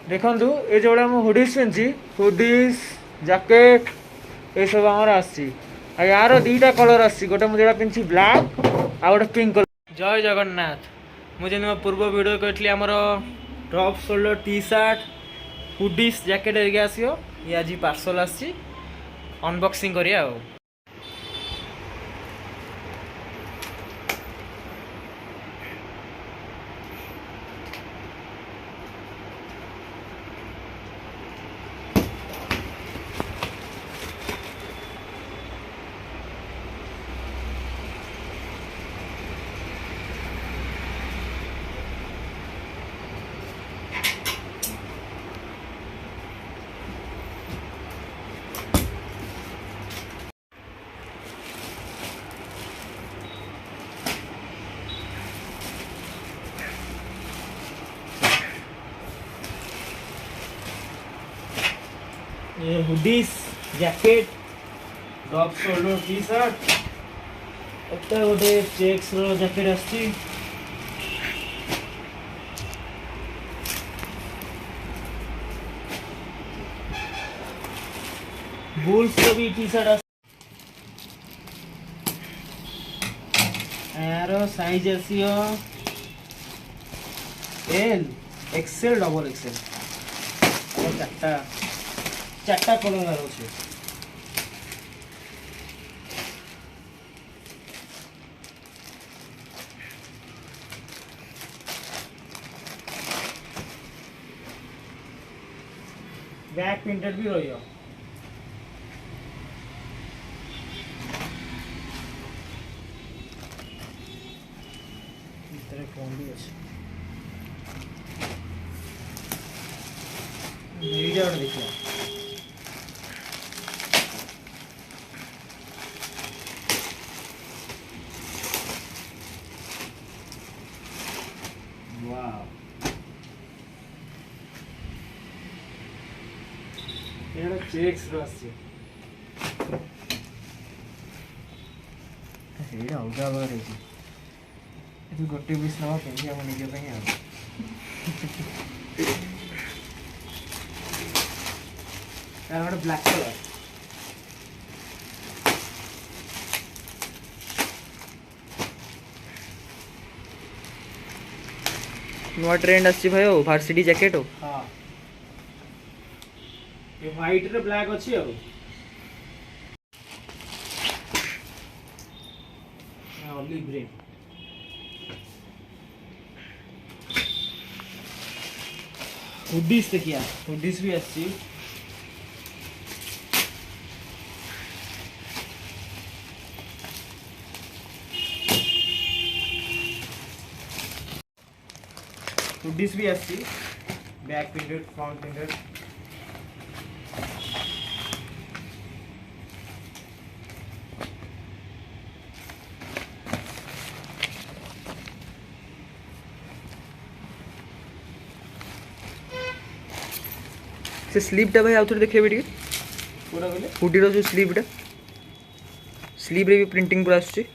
देखु ये जो हुडीस पिंधि हुडीस जैकेट ये सब आमर यार दीटा कलर आसी गोटे मुझे पिंधि ब्लैक आ गए पिंक कलर। जय जगन्नाथ। मुझे मो पूर्व वीडियो कहती आमर top shoulder T shirt hoodies jacket एरिया आसो ये आज पार्सल आसी अनबॉक्सिंग करिया। ये hoodies jacket top shoulder T shirt एटा गोटे चेक्स जैकेट आसी बुल्स भी टी शर्ट यार साइज आसियो एल एक्सएल डबल एक्सएल चार्टा चार्टा कलर अच्छे। बैक प्रिंटेड भी रही फोन भी अच्छे देखिए चेक्स अलग अलग गोटे पीस ना पिंधि आम निजे गोटे ब्लैक कलर नुआ ट्रेंड आसी भाई भार्सिटी जैकेट हो। हाँ ये व्हाइट रे ब्लैक अच्छी है ऑलिव ग्रीन हुडीस देखिए हुडीस भी अच्छी हुडीस भी अच्छी बैक प्रिंटेड फ्रंट प्रिंटेड से स्लीवटा भाई आउथरे देखिए टिके पूरा कहले हुडी रो जो स्लीवटा स्लीव रे भी प्रिंटिंग पूरा आछी।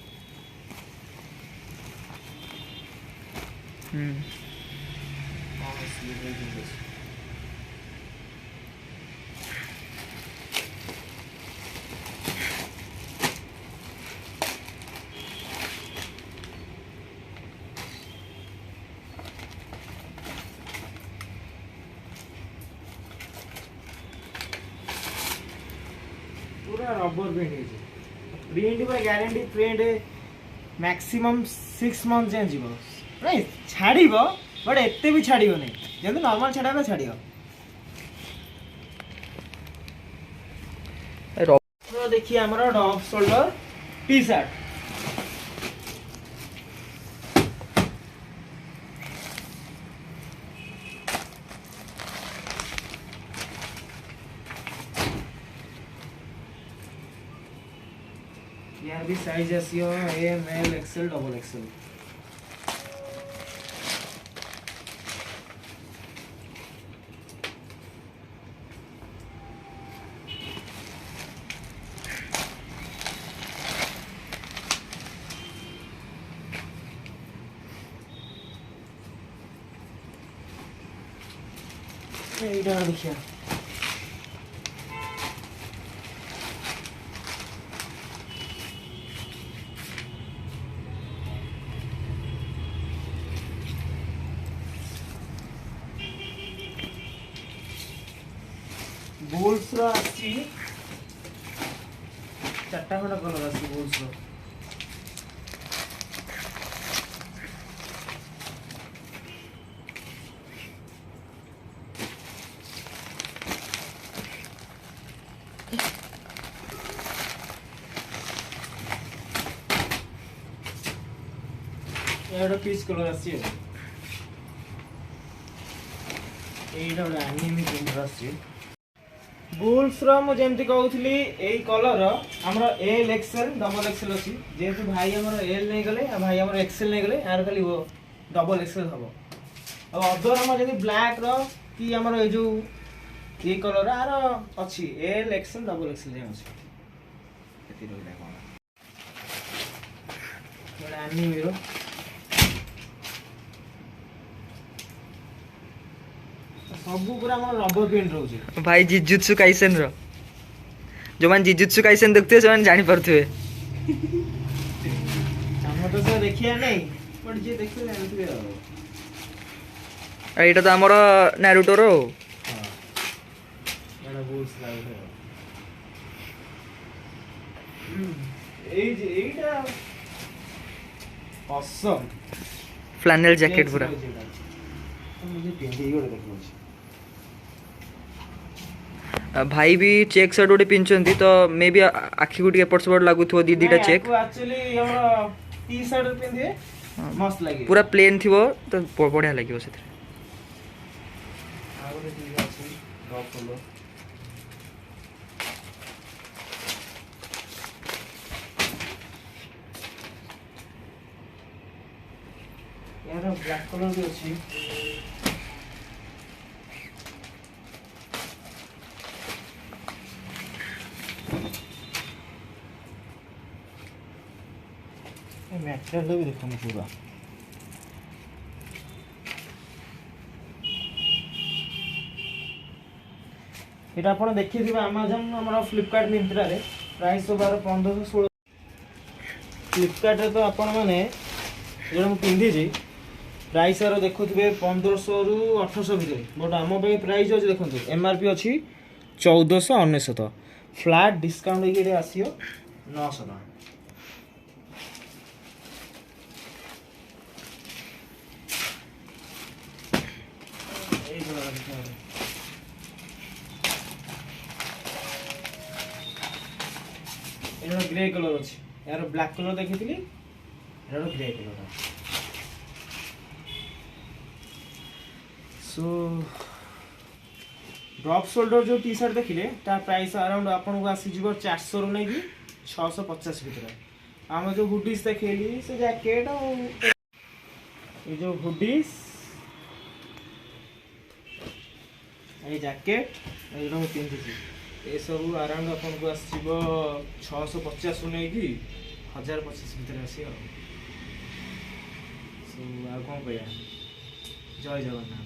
पूरा rubber print by guarantee print maximum 6 month जाए जीव नहीं छाड़ बट एत भी छाड़ नहीं जब नॉर्मल छाड़ा छाड़ देखिए आम टॉप शोल्डर टी शर्ट यार भी साइज आसियो M L XL double XL এইটা ଦେଖିଆ बुल्स रो आसी चारटा खंड कलर आसी बुल्स रो एटा पीच कलर आसी एटा एनिमी प्रिंटर आसी बुल्स रो मु जेमति कहउथली एई कलर हमर एल एक्सएल डबल एक्सएल अछि जेतु भाई हमर एल नै गले आ भाई हमर एक्सएल नै गले आर खाली वो डबल एक्सएल हबो अब अदर हमर जदि ब्लैक रो कि हमर ए जो ए कलर आर अछि एल एक्सएल डबल एक्सएल जे अछि एति रोइला कोन बडा एनिमी रो सबु पूरा हमर रबर पेंट रहउची भाई जिजुत्सु काइसेन रो जो मान जिजुत्सु काइसेन देखते से मान जानि परथुए हम तो से देखिया नै बट जे देखले जानथुए आ एटा तो हमर नारुतो रो हां एटा बुल्स लागे एटा ऑसम फ्लैनेल जैकेट पूरा मुझे पेंटी गोटे देखो भाई भी चेक शर्ट गोटे पिंचंती तो मे बी आखि गुटी एपट सेपट लागुथो दी दीटा चेक एक्चुअली हमर टी शर्ट पिंदे मस्त लागे पूरा प्लेन थिवो तो बढ़िया लागिवो सेथे आ गोटे टी अछि ड्रॉप कलो यार ब्लैक कलर भी अछि मैटेरियल भी देखो पूरा এটা ଆପଣ ଦେଖିଥିବେ Amazon ଆମର Flipkart Myntra रे प्राइस तो 1500 16 Flipkart रे तो आपण माने जेड़ा मु पिंदी जी प्राइस आरो देखुथिबे 1500 रु 1800 भितर बट हम पे प्राइस अछि देखंतु एमआरपी अछि 1499 फ्लैट डिस्काउंट हेके आसीयो 900 टका एनो ग्रे कलर अछि यार ब्लैक कलर देखिथिली एनो grey colour so drop shoulder जो टी शर्ट देखिले ता प्राइस अराउंड आपन को आसी जीव 400 रु नै कि 650 भीतर हम जो हुडीज देखिली से जैकेट और ये जो हुडीज ए जैकेट ए जो पिंदी छी ए सब अराउंड अपन को आसीबो 650 नै कि 1025 भीतर आसी सो आ कोन कहया जय जगन्नाथ।